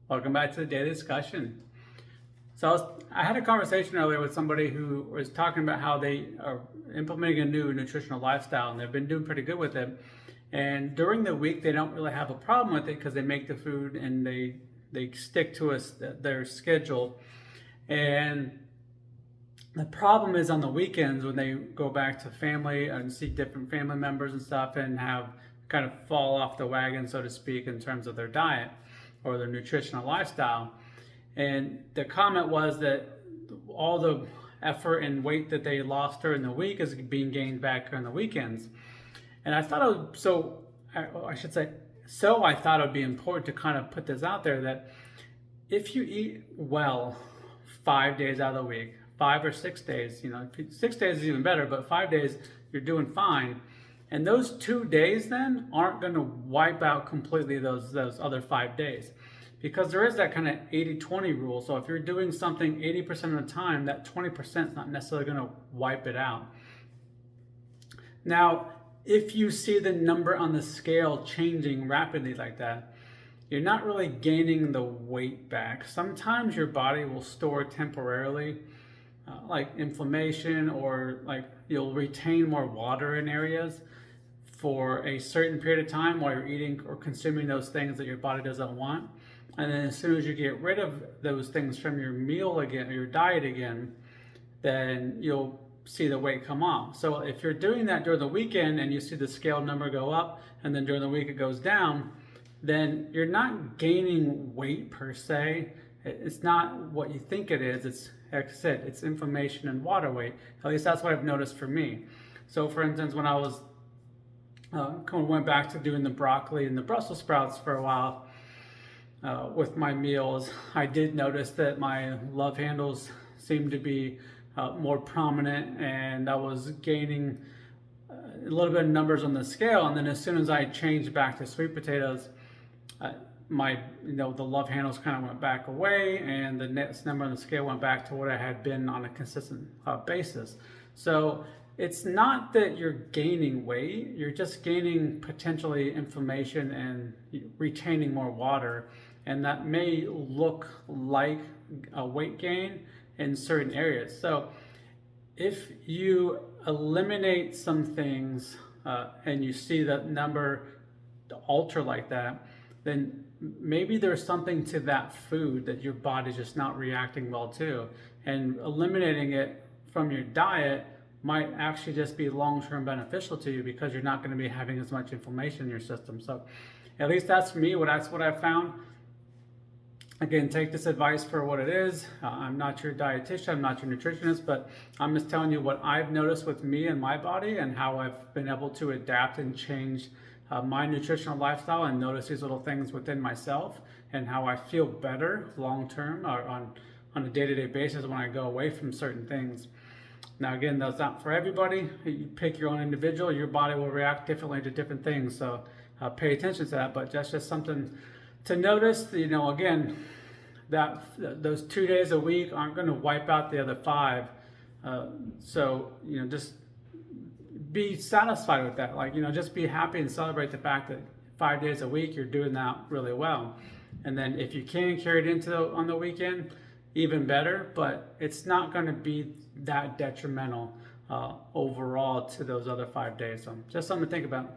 Welcome back to the daily discussion. I had a conversation earlier with somebody who was talking about how they are implementing a new nutritional lifestyle and they've been doing pretty good with it. And during the week, they don't really have a problem with it because they make the food and they stick to their schedule. And the problem is on the weekends when they go back to family and see different family members and stuff and have kind of fall off the wagon, so to speak, in terms of their diet or their nutritional lifestyle. And the comment was that all the effort and weight that they lost during the week is being gained back on the weekends. And I thought it would, I thought it would be important to kind of put this out there that if you eat well 5 days out of the week, 5 or 6 days, 6 days is even better, but 5 days, you're doing fine. And those 2 days then aren't going to wipe out completely those other 5 days, because there is that kind of 80-20 rule. So if you're doing something 80% of the time, that 20% is not necessarily going to wipe it out. Now, if you see the number on the scale changing rapidly like that, you're not really gaining the weight back. Sometimes your body will store temporarily, like inflammation, or like you'll retain more water in areas for a certain period of time while you're eating or consuming those things that your body doesn't want. And then as soon as you get rid of those things from your meal again, or your diet again, then you'll see the weight come off. So if you're doing that during the weekend and you see the scale number go up and then during the week it goes down, then you're not gaining weight per se. It's not what you think it is. It's, like I said, it's inflammation and water weight. At least that's what I've noticed for me. So for instance, when I was went back to doing the broccoli and the Brussels sprouts for a while with my meals, I did notice that my love handles seemed to be more prominent, and I was gaining a little bit of numbers on the scale. And then as soon as I changed back to sweet potatoes, the love handles kind of went back away, and the next number on the scale went back to what I had been on a consistent basis. So it's not that you're gaining weight, you're just gaining potentially inflammation and retaining more water. And that may look like a weight gain in certain areas. So if you eliminate some things and you see that number alter like that, then maybe there's something to that food that your body's just not reacting well to. And eliminating it from your diet might actually just be long-term beneficial to you, because you're not going to be having as much inflammation in your system. So at least that's me. That's what I've found. Again, take this advice for what it is. I'm not your dietitian, I'm not your nutritionist, but I'm just telling you what I've noticed with me and my body and how I've been able to adapt and change my nutritional lifestyle and notice these little things within myself, and how I feel better long-term or on a day-to-day basis when I go away from certain things. Now, again, that's not for everybody. You pick your own individual. Your body will react differently to different things. So pay attention to that. But that's just something to notice. Again, that those 2 days a week aren't going to wipe out the other 5. Just be satisfied with that. Just be happy and celebrate the fact that 5 days a week you're doing that really well. And then if you can carry it into on the weekend, even better, but it's not going to be that detrimental overall to those other 5 days. So just something to think about.